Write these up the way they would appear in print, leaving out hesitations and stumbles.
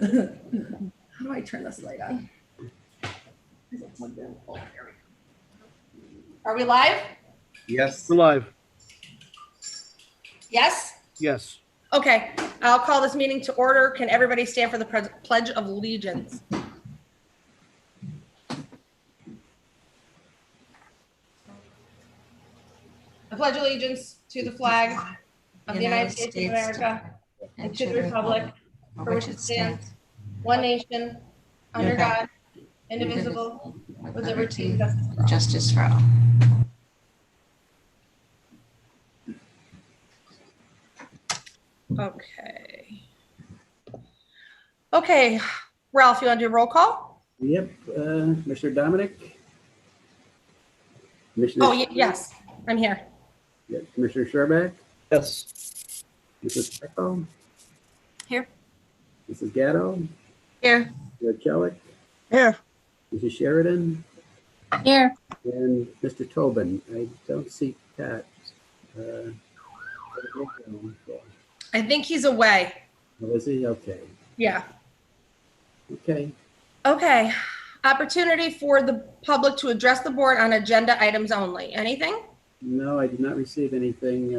How do I turn this light on? Is it plugged in? Oh, there we go. Are we live? Yes. We're live. Yes? Yes. Okay, I'll call this meeting to order. Can everybody stand for the Pledge of Allegiance? I pledge allegiance to the flag of the United States of America and to the republic for which it stands, one nation, under God, indivisible, with liberty and justice for all. Okay. Okay, Ralph, you want to do a roll call? Yep. Mr. Dominic. Commissioner. Oh, yes, I'm here. Yeah, Commissioner Sherback. Yes. Mrs. Greco. Here. Mrs. Gatto. Here. Judge Kellick. Here. Mrs. Sheridan. Here. And Mr. Tobin. I don't see Pat. I think he's away. Oh, is he? Okay. Yeah. Okay. Okay. Opportunity for the public to address the board on agenda items only. Anything? No, I did not receive anything.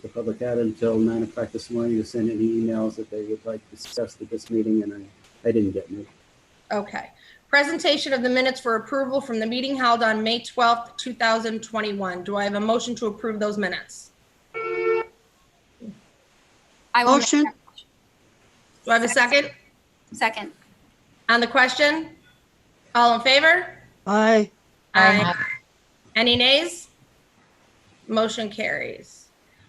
The public had until 9 o'clock this morning to send any emails that they would like discussed at this meeting, and I didn't get any. Okay. Presentation of the minutes for approval from the meeting held on May 12th, 2021. Do I have a motion to approve those minutes? Motion. Do I have a second? Second. On the question? All in favor? Aye. Aye. Any nays? Motion carries.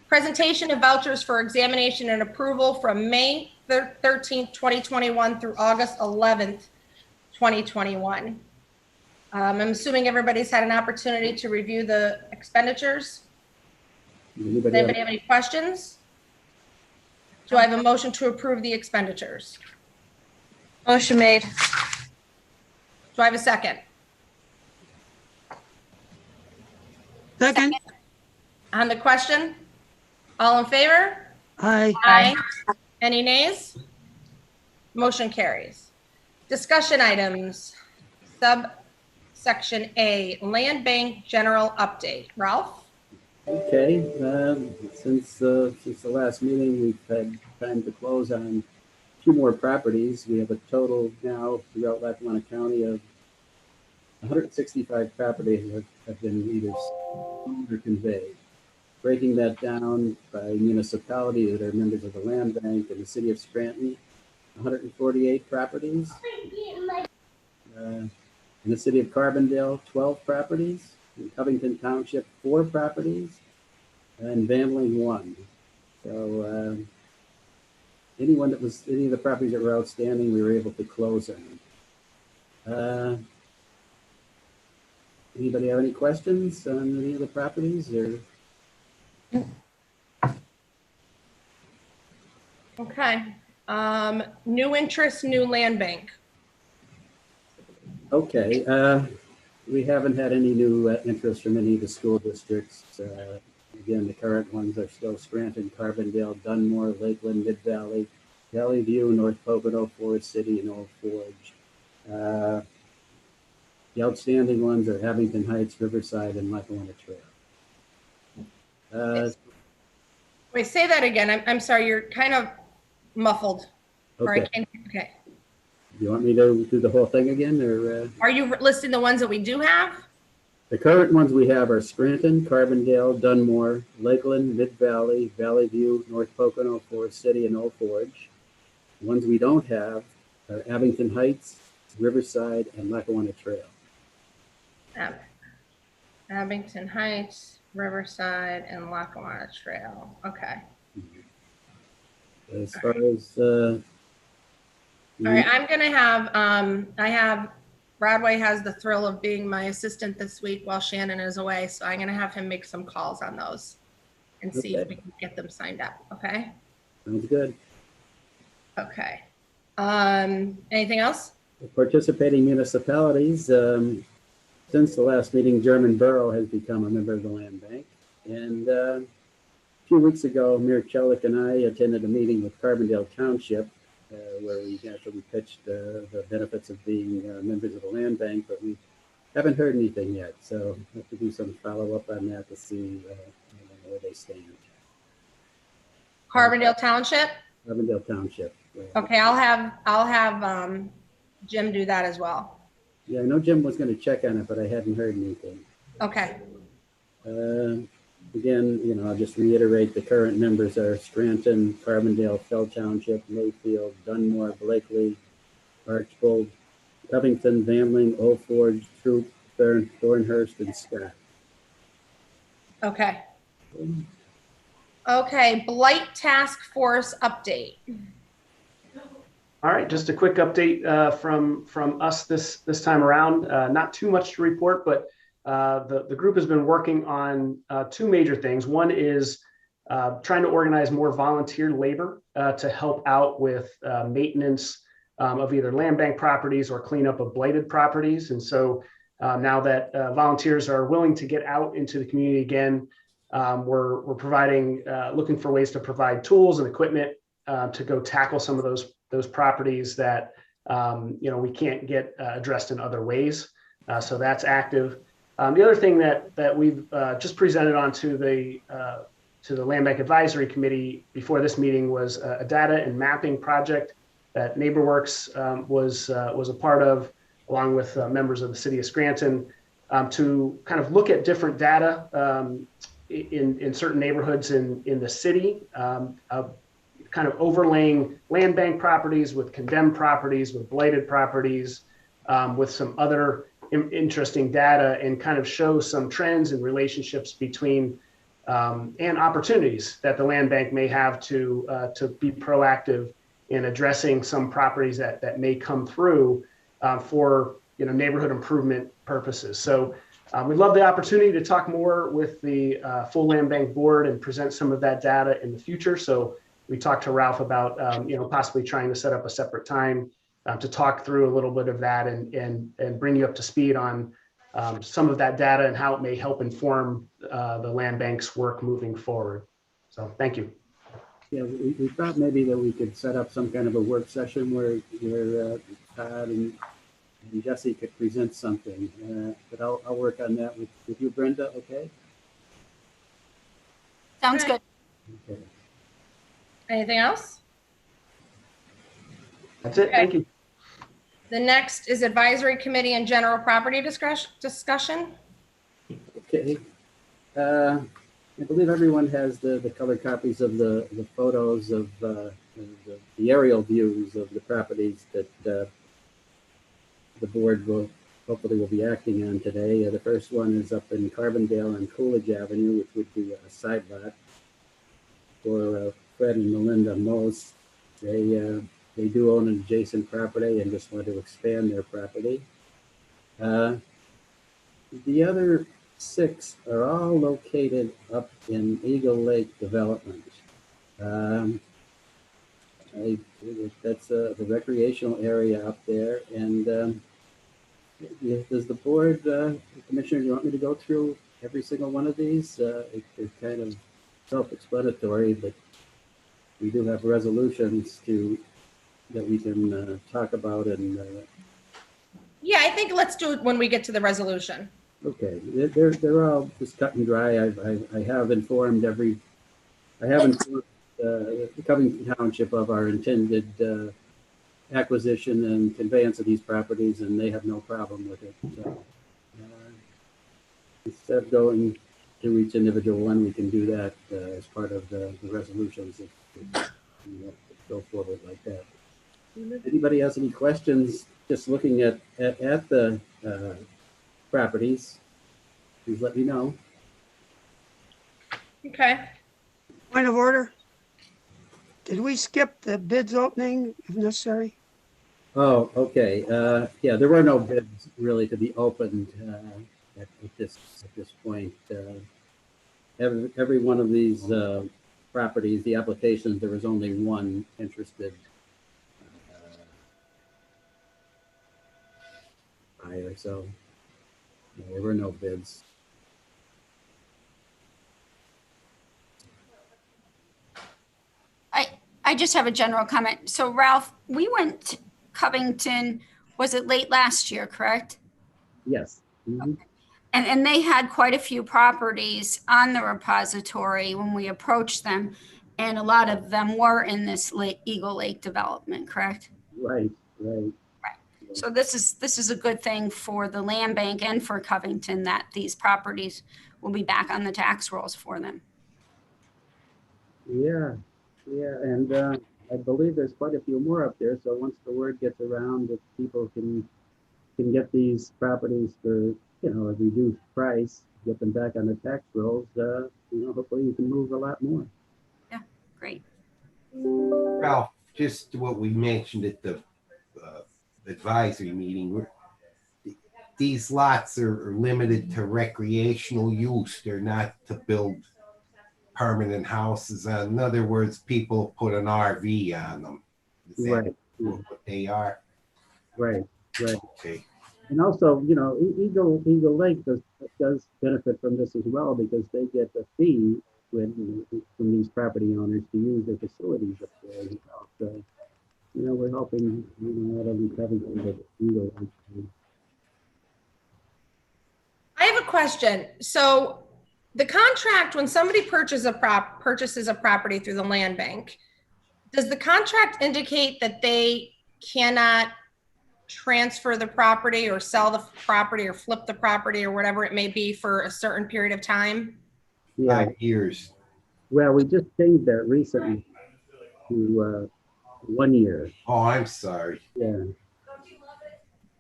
Presentation of vouchers for examination and approval from May 13th, 2021 through August 11th, 2021. I'm assuming everybody's had an opportunity to review the expenditures. Does anybody have any questions? Do I have a motion to approve the expenditures? Motion made. Do I have a second? Second. On the question? All in favor? Aye. Aye. Any nays? Motion carries. Discussion items. Subsection A, Land Bank General Update. Ralph? Okay, since the last meeting, we've had time to close on 2 more properties. We have a total now throughout Lackawanna County of 165 properties that have been either sold or conveyed. Breaking that down by municipality that are members of the land bank, in the city of Scranton, 148 properties. In the city of Carbondale, 12 properties. In Covington Township, 4 properties, and Vanling 1. So any of the properties that were outstanding, we were able to close on. Anybody have any questions on any of the properties? Or? Okay. New interest, new land bank. Okay. We haven't had any new interest from any of the school districts. Again, the current ones are still Scranton, Carbondale, Dunmore, Lakeland, Mid-Valley, Valley View, North Pocono, Forest City, and Old Forge. The outstanding ones are Abington Heights, Riverside, and Lackawanna Trail. Wait, say that again. I'm sorry, you're kind of muffled. Or I Okay. can't, okay. You want me to do the whole thing again, or? Are you listing the ones that we do have? The current ones we have are Scranton, Carbondale, Dunmore, Lakeland, Mid-Valley, Valley View, North Pocono, Forest City, and Old Forge. The ones we don't have are Abington Heights, Riverside, and Lackawanna Trail. Abington Heights, Riverside, and Lackawanna Trail. Okay. As far as All right, I'm gonna have, Broadway has the thrill of being my assistant this week while Shannon is away, so I'm gonna have him make some calls on those and see if we can get them signed up, okay? Sounds good. Okay. Anything else? Participating municipalities, since the last meeting, German Borough has become a member of the land bank. And a few weeks ago, Mayor Chelik and I attended a meeting with Carbondale Township where we actually pitched the benefits of being members of the land bank, but we haven't heard anything yet. So I have to do some follow-up on that to see where they stand. Carbondale Township? Carbondale Township. Okay, I'll have Jim do that as well. Yeah, I know Jim was going to check on it, but I hadn't heard anything. Okay. Again, I'll just reiterate the current members are Scranton, Carbondale, Fell Township, Mayfield, Dunmore, Blakely, Archbold, Covington, Vamling, Old Forge, Troop, Thornhurst, and Scott. Okay. Okay, Blight Task Force update. All right, just a quick update from us this time around. Not too much to report, but the group has been working on two major things. One is trying to organize more volunteer labor to help out with maintenance of either land bank properties or cleanup of blighted properties. And so now that volunteers are willing to get out into the community again, we're providing, looking for ways to provide tools and equipment to go tackle some of those properties that we can't get addressed in other ways. So that's active. The other thing that we've just presented onto the Land Bank Advisory Committee before this meeting was a data and mapping project that NeighborWorks was a part of, along with members of the city of Scranton, to kind of look at different data in certain neighborhoods in the city, kind of overlaying land bank properties with condemned properties, with blighted properties, with some other interesting data, and kind of show some trends and relationships between and opportunities that the land bank may have to be proactive in addressing some properties that may come through for neighborhood improvement purposes. So we'd love the opportunity to talk more with the full land bank board and present some of that data in the future. So we talked to Ralph about possibly trying to set up a separate time to talk through a little bit of that and bring you up to speed on some of that data and how it may help inform the land bank's work moving forward. So thank you. Yeah, we thought maybe that we could set up some kind of a work session where Todd and Jesse could present something, but I'll work on that with you, Brenda. Okay. Sounds good. Okay. Anything else? That's it. Okay. Thank you. The next is Advisory Committee and General Property discussion. Okay. I believe everyone has the colored copies of the photos of the aerial views of the properties that the board will hopefully be acting on today. The first one is up in Carbondale on Coolidge Avenue, which would be a side lot for Fred and Melinda Mose. They do own an adjacent property and just want to expand their property. The other 6 are all located up in Eagle Lake Development. That's the recreational area up there. And does the board, Commissioner, you want me to go through every single one of these? It's kind of self-explanatory, but we do have resolutions that we can talk about. And Yeah, I think let's do it when we get to the resolution. okay, they're all just cut and dry. I have informed the Covington Township of our intended acquisition and conveyance of these properties, and they have no problem with it. So, instead of going to each individual one, we can do that as part of the resolutions if we go forward like that. Anybody has any questions just looking at the properties, please let me know. Okay. Point of order. Did we skip the bids opening if necessary? Oh, okay. Yeah, there were no bids really to be opened at this point. Every one of these properties, the applications, there was only one interested buyer, so there were no bids. I just have a general comment. So Ralph, we went to Covington, was it late last year, correct? Yes. Mhm. And they had quite a few properties on the repository when we approached them. And a lot of them were in this Eagle Lake development, correct? Right, right. So this is a good thing for the land bank and for Covington that these properties will be back on the tax rolls for them. Yeah, yeah, and I believe there's quite a few more up there. So once the word gets around that people can get these properties for a reduced price, get them back on the tax rolls, hopefully you can move a lot more. Yeah, great. Ralph, just what we mentioned at the advisory meeting, these lots are limited to recreational use. They're not to build permanent houses. In other words, people put an RV on them. Is that Right, what they are? right, right. Okay. And also, Eagle Lake does benefit from this as well because they get a fee from these property owners to use their facilities up there as well. So, we're helping, not only Covington, but Eagle Lake. I have a question. So the contract, when somebody purchases a property through the land bank, does the contract indicate that they cannot transfer the property or sell the property or flip the property or whatever it may be for a certain period of time? Yeah, 5 years. well, we just changed that recently to 1 year. Oh, I'm sorry. Yeah.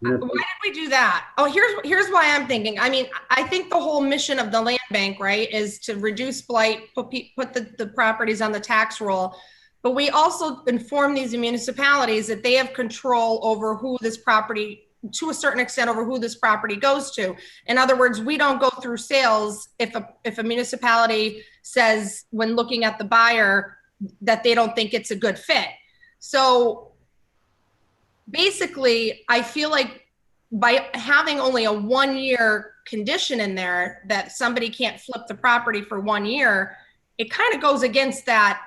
Why did we do that? Oh, here's why I'm thinking. I mean, I think the whole mission of the land bank, right, is to reduce blight, put the properties on the tax roll. But we also inform these municipalities that they have control over who this property, to a certain extent, over who this property goes to. In other words, we don't go through sales if a municipality says, when looking at the buyer, that they don't think it's a good fit. So basically, I feel like by having only a 1 year condition in there that somebody can't flip the property for 1 year, it kind of goes against that,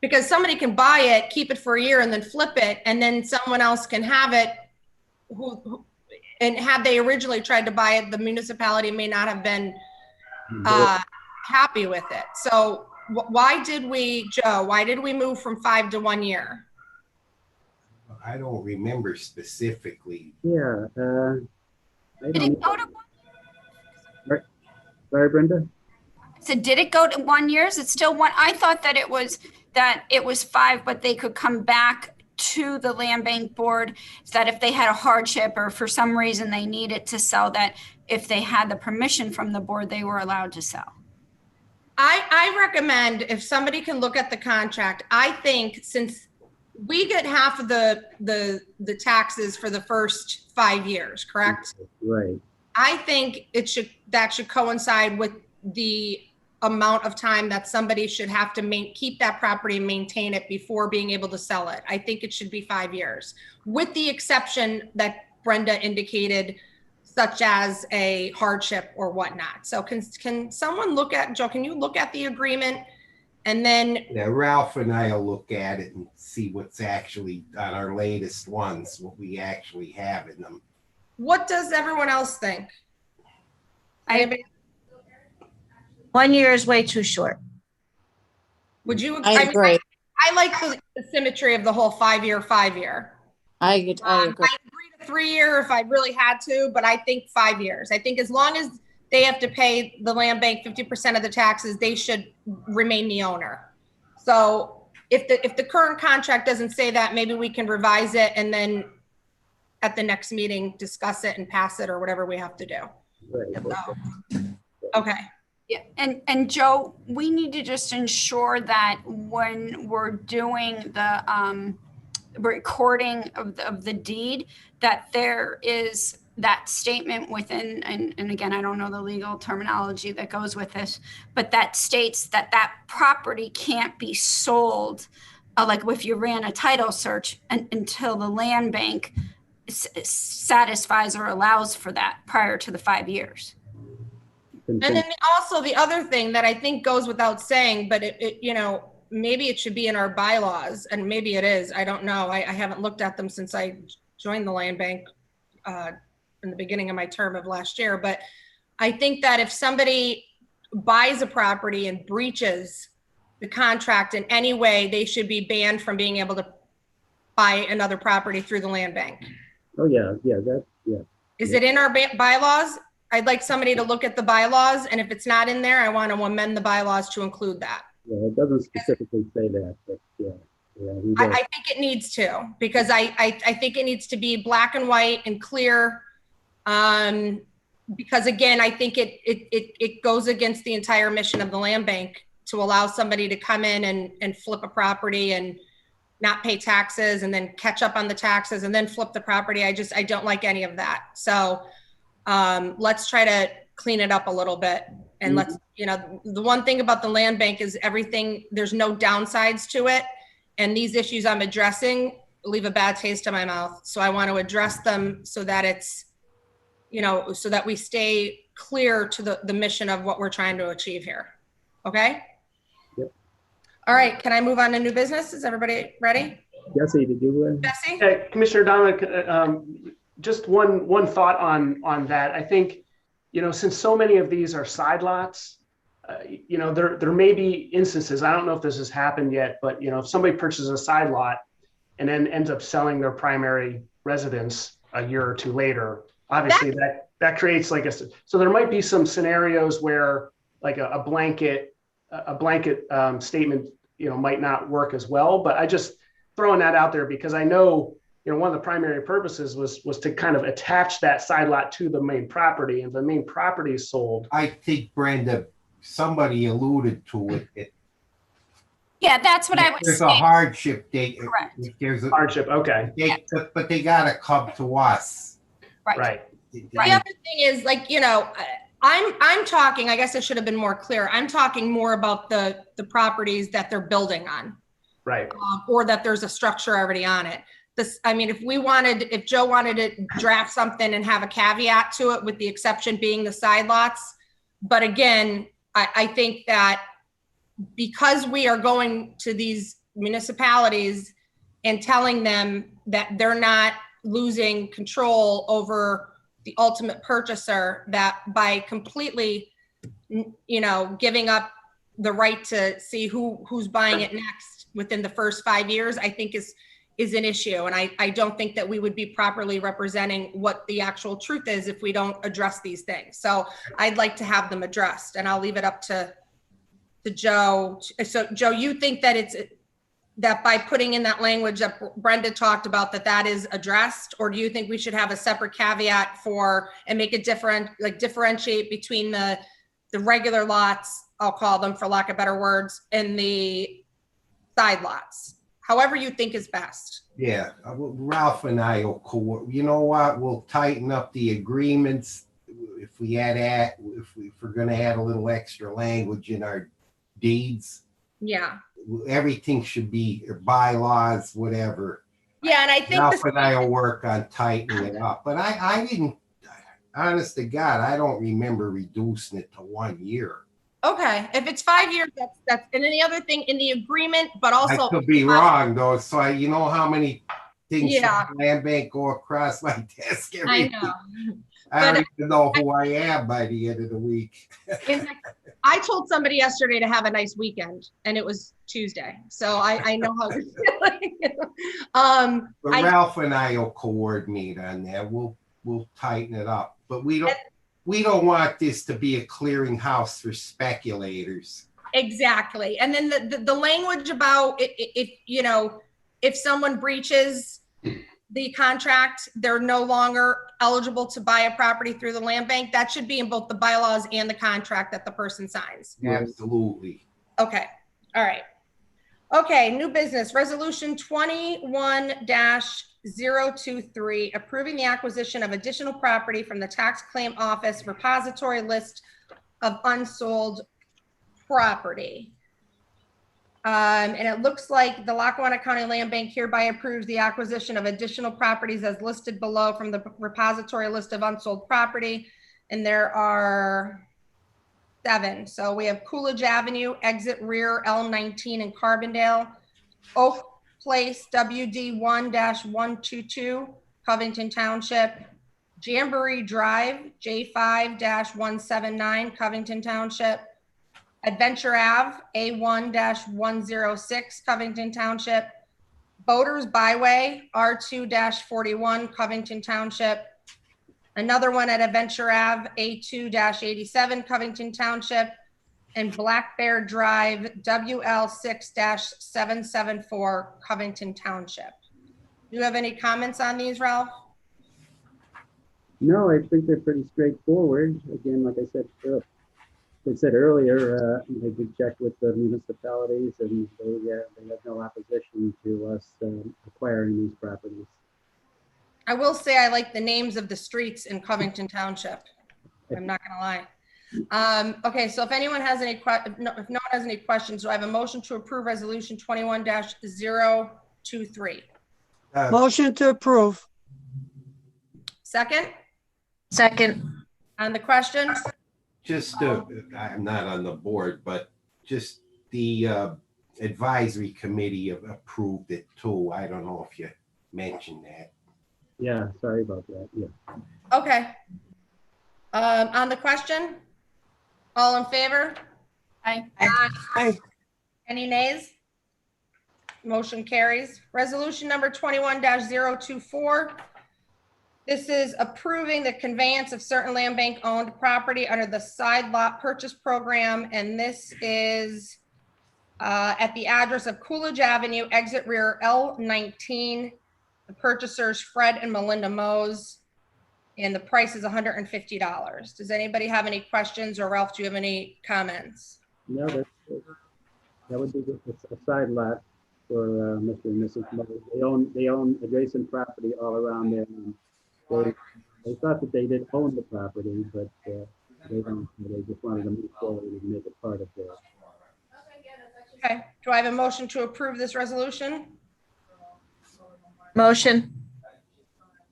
because somebody can buy it, keep it for a year and then flip it, and then someone else can have it and had they originally tried to buy it, the municipality may not have been happy with it. So why did we move from 5 to 1 year? I don't remember specifically. Yeah. Did it go to 1 year? Sorry, Brenda? So did it go to 1 year? Is it still one? I thought that it was 5, but they could come back to the land bank board, so that if they had a hardship or for some reason they needed to sell, that if they had the permission from the board, they were allowed to sell. I recommend, if somebody can look at the contract, I think since we get half of the taxes for the first 5 years, correct? Right. I think that should coincide with the amount of time that somebody should have to keep that property and maintain it before being able to sell it. I think it should be 5 years, with the exception that Brenda indicated, such as a hardship or whatnot. So can someone look at, Joe, can you look at the agreement? And then Ralph and I will look at it and see what's actually on our latest ones, what we actually have in them. what does everyone else think? 1 year is way too short. Would you? I agree. I like the symmetry of the whole 5 year. I agree. I agree to 3 year if I really had to, but I think 5 years. I think as long as they have to pay the land bank 50% of the taxes, they should remain the owner. So if the current contract doesn't say that, maybe we can revise it and then at the next meeting discuss it and pass it or whatever we have to do. Right. Okay. Yeah, and Joe, we need to just ensure that when we're doing the recording of the deed, that there is that statement within, and again, I don't know the legal terminology that goes with this, but that states that that property can't be sold, like if you ran a title search, until the land bank satisfies or allows for that prior to the 5 years. And then also the other thing that I think goes without saying, but maybe it should be in our bylaws, and maybe it is. I don't know. I haven't looked at them since I joined the land bank in the beginning of my term of last year. But I think that if somebody buys a property and breaches the contract in any way, they should be banned from being able to buy another property through the land bank. Oh, yeah, Is it in our bylaws? I'd like somebody to look at the bylaws, and if it's not in there, I want to amend the bylaws to include that. Yeah, it doesn't specifically say that, but yeah. We I think it needs to, because I think it needs to be black and white and clear. Because again, I think it goes against the entire mission of the land bank to allow somebody to come in and flip a property and not pay taxes and then catch up on the taxes and then flip the property. I don't like any of that. So let's try to clean it up a little bit. And let's, the one thing about the land bank is everything, there's no downsides to it. And these issues I'm addressing leave a bad taste in my mouth. So I want to address them so that it's, so that we stay clear to the mission of what we're trying to achieve here. Okay? Yep. All right, can I move on to new business? Is everybody ready? Jesse, did you? Jesse? Commissioner Dominic, just one thought on that. I think, since so many of these are side lots, there may be instances, I don't know if this has happened yet, but if somebody purchases a side lot and then ends up selling their primary residence a year or two later, obviously that creates so there might be some scenarios where like a blanket statement, might not work as well, but I just throwing that out there because I know, one of the primary purposes was to kind of attach that side lot to the main property, and the main property is sold. I think, Brenda, somebody alluded to it. Yeah, that's what I was There's saying. a hardship date. Correct. There's a Hardship, okay. but they gotta come to us. Right. The other thing is I'm talking, I guess I should have been more clear. I'm talking more about the properties that they're building on. Right. Or that there's a structure already on it. If Joe wanted to draft something and have a caveat to it, with the exception being the side lots. But again, I think that because we are going to these municipalities and telling them that they're not losing control over the ultimate purchaser, that by completely, giving up the right to see who's buying it next within the first 5 years, I think is an issue. And I don't think that we would be properly representing what the actual truth is if we don't address these things. So I'd like to have them addressed, and I'll leave it up to Joe. So Joe, you think that that by putting in that language that Brenda talked about, that is addressed, or do you think we should have a separate caveat and make it different, differentiate between the regular lots, I'll call them for lack of better words, and the side lots? However you think is best. Yeah, Ralph and I will, we'll tighten up the agreements if we're going to add a little extra language in our deeds. Yeah. Everything should be bylaws, whatever. Yeah, and I think Ralph and I will work on tightening it up. But I didn't, honest to God, I don't remember reducing it to 1 year. Okay, if it's 5 years, that's, and then the other thing in the agreement, but also. I could be wrong though, so you know how many things Yeah. from the land bank go across my desk every I week. know. I don't even know who I am by the end of the week. I told somebody yesterday to have a nice weekend, and it was Tuesday, so I know how you're feeling. But Ralph and I will coordinate on that. We'll tighten it up, but we don't want this to be a clearinghouse for speculators. Exactly. And then the language about if someone breaches the contract, they're no longer eligible to buy a property through the land bank. That should be in both the bylaws and the contract that the person signs. Absolutely. Okay. All right. Okay. New business resolution 21-023, approving the acquisition of additional property from the tax claim office repository list of unsold property. And it looks like the Lackawanna County Land Bank hereby approves the acquisition of additional properties as listed below from the repository list of unsold property. And there are 7. So we have Coolidge Avenue, exit rear L19 in Carbondale, Oak Place WD1-122, Covington Township, Jamboree Drive J5-179, Covington Township, Adventure Ave A1-106, Covington Township, Boaters Byway R2-41, Covington Township, another one at Adventure Ave A2-87, Covington Township, and Black Bear Drive WL6-774, Covington Township. Do you have any comments on these, Ralph? No, I think they're pretty straightforward. Again, like I said earlier, I did check with the municipalities, and they have no opposition to us acquiring these properties. I will say I like the names of the streets in Covington Township. I'm not gonna lie. Okay, so if anyone has any if no one has any questions, do I have a motion to approve resolution 21-023? Motion to approve. Second, Second. on the question? Just, I'm not on the board, but just the advisory committee approved it too. I don't know if you mentioned that. Yeah, sorry about that. Yeah. Okay. On the question? All in favor? Aye. Aye. Any nays? Motion carries. Resolution number 21-024. This is approving the conveyance of certain land bank owned property under the side lot purchase program. And this is at the address of Coolidge Avenue, exit rear L19. The purchasers, Fred and Melinda Mose, and the price is $150. Does anybody have any questions, or Ralph, do you have any comments? No, that would be a side lot for Mr. and Mrs. Mose. They own adjacent property all around there. And they thought that they did own the property, but they don't. They just wanted to move forward and make it part of theirs. Okay, do I have a motion to approve this resolution? Motion.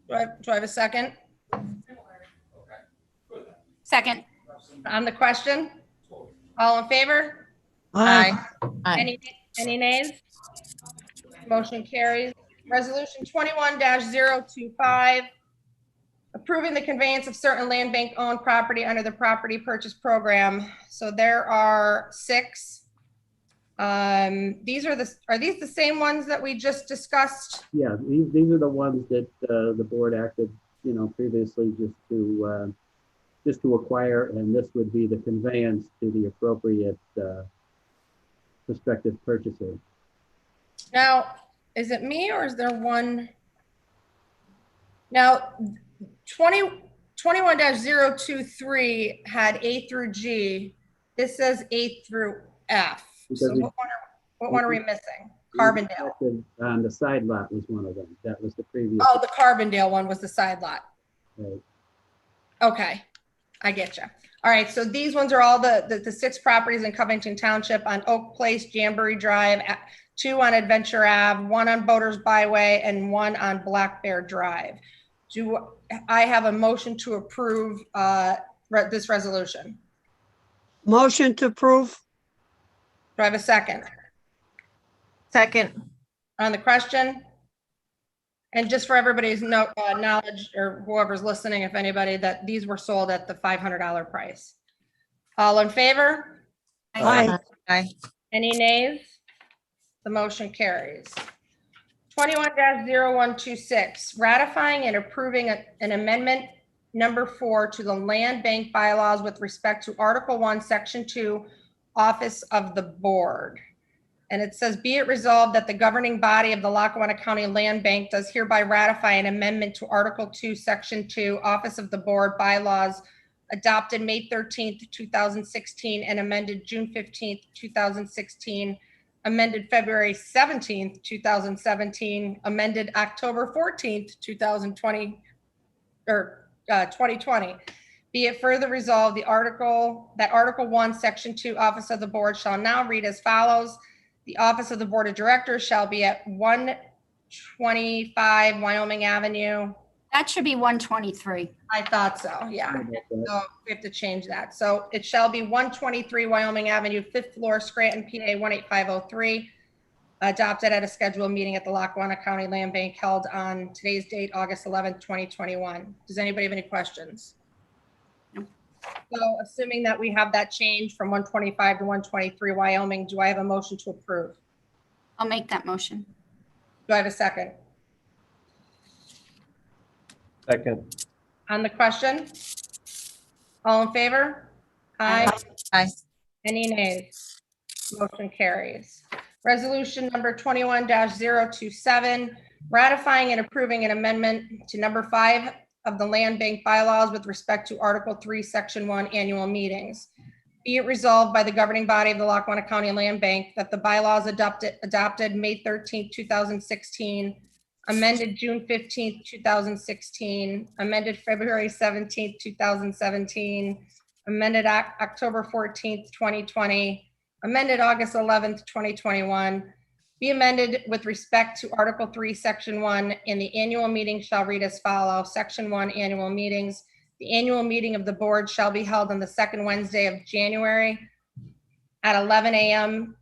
Do I have a second? Second. On the question? All in favor? Aye. Aye. Any nays? Motion carries. Resolution 21-025, approving the conveyance of certain land bank owned property under the property purchase program. So there are 6. Are these the same ones that we just discussed? Yeah, these are the ones that the board acted, previously just to acquire, and this would be the conveyance to the appropriate prospective purchaser. Now, is it me or is there one? Now, 21-023 had A through G. This says A through F. So what one are we missing? Carbondale. On the side lot was one of them. That was the previous. Oh, the Carbondale one was the side lot. Right. Okay, I get you. All right, so these ones are all the 6 properties in Covington Township on Oak Place, Jamboree Drive, 2 on Adventure Ave, 1 on Boaters Byway, and 1 on Black Bear Drive. Do I have a motion to approve this resolution? Motion to approve. Do I have a second? Second. On the question? And just for everybody's knowledge, or whoever's listening, if anybody, that these were sold at the $500 price. All in favor? Aye. Aye. Any nays? The motion carries. 21-0126, ratifying and approving an amendment number 4 to the land bank bylaws with respect to Article 1, Section 2, Office of the Board. And it says, be it resolved that the governing body of the Lackawanna County Land Bank does hereby ratify an amendment to Article 2, Section 2, Office of the Board bylaws adopted May 13th, 2016, and amended June 15th, 2016, amended February 17th, 2017, amended October 14th, 2020, or 2020. Be it further resolved, that Article 1, Section 2, Office of the Board shall now read as follows. The Office of the Board of Directors shall be at 125 Wyoming Avenue, That should be 123. I thought so, yeah. Sorry about that. So we have to change that. So it shall be 123 Wyoming Avenue, 5th floor, Scranton, PA 18503. Adopted at a scheduled meeting at the Lackawanna County Land Bank held on today's date, August 11th, 2021. Does anybody have any questions? No. So assuming that we have that change from 125 to 123 Wyoming, do I have a motion to approve? I'll make that motion. Do I have a second? Second. On the question? All in favor? Aye. Aye. Any nays? Motion carries. Resolution number 21-027, ratifying and approving an amendment to number 5 of the Land Bank bylaws with respect to Article 3, Section 1, annual meetings. Be it resolved by the governing body of the Lackawanna County Land Bank that the bylaws adopted May 13, 2016, amended June 15, 2016, amended February 17, 2017, amended October 14, 2020, amended August 11th, 2021, be amended with respect to Article 3, Section 1, and the annual meeting shall read as follows. Section 1, annual meetings. The annual meeting of the board shall be held on the second Wednesday of January at 11 a.m.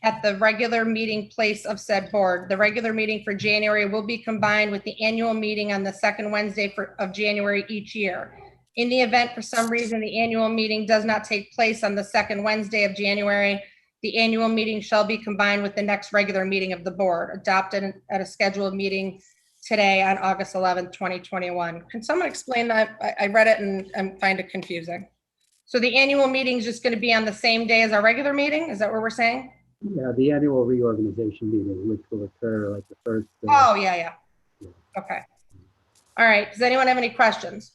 at the regular meeting place of said board. The regular meeting for January will be combined with the annual meeting on the second Wednesday of January each year. In the event for some reason the annual meeting does not take place on the second Wednesday of January, the annual meeting shall be combined with the next regular meeting of the board, adopted at a scheduled meeting today on August 11th, 2021. Can someone explain that? I read it and I find it confusing. So the annual meeting is just going to be on the same day as our regular meeting? Is that what we're saying? Yeah, the annual reorganization meeting, which will occur like the first. Oh, yeah. Okay. All right. Does anyone have any questions?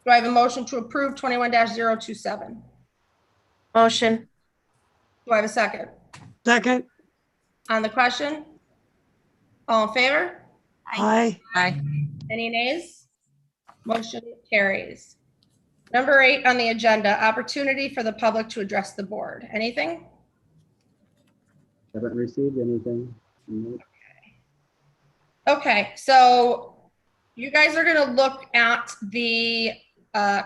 Do I have a motion to approve 21-027? Motion. Do I have a second? Second. On the question? All in favor? Aye. Aye. Any nays? Motion carries. Number 8 on the agenda, opportunity for the public to address the board. Anything? Haven't received anything. Nope. Okay, so you guys are going to look at the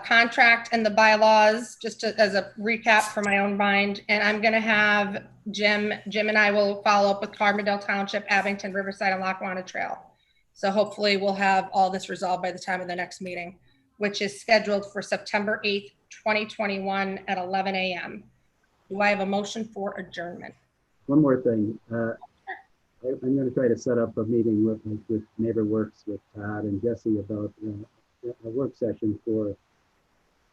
contract and the bylaws just as a recap for my own mind. And I'm going to have Jim and I will follow up with Carbondale Township, Abington, Riverside, and Lackawanna Trail. So hopefully we'll have all this resolved by the time of the next meeting, which is scheduled for September 8th, 2021 at 11 a.m. Do I have a motion for adjournment? One more thing. I'm going to try to set up a meeting with NeighborWorks with Todd and Jesse about a work session for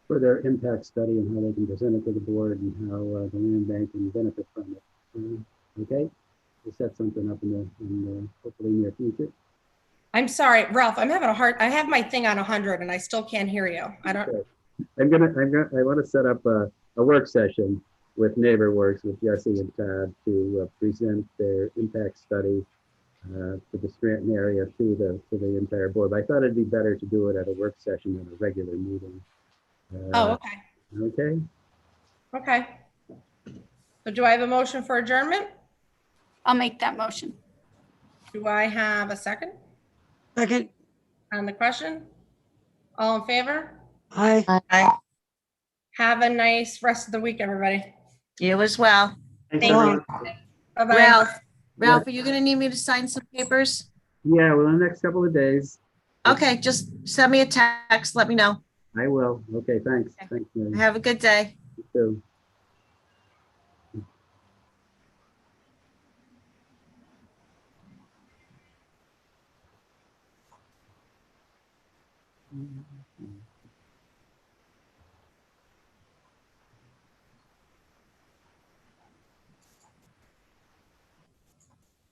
their impact study and how they can present it to the board and how the land bank can benefit from it. Okay, we'll set something up in the hopefully near future. I'm sorry, Ralph, I'm having I have my thing on 100 and I still can't hear you. I want to set up a work session with NeighborWorks with Jesse and Todd to present their impact study to the Scranton area to the entire board. But I thought it'd be better to do it at a work session than a regular meeting. okay. Okay. Okay. So do I have a motion for adjournment? I'll make that motion. Do I have a second Second. on the question? All in favor? Aye. Aye. Have a nice rest of the week, everybody. You as well. Thanks, Thank you. everyone. Bye-bye. Ralph, are you gonna need me to sign some papers? Yeah, well, in the next couple of days, Okay, just send me a text, let me know. I will. Okay, thanks. Thanks, Mary. Have a good day. You too.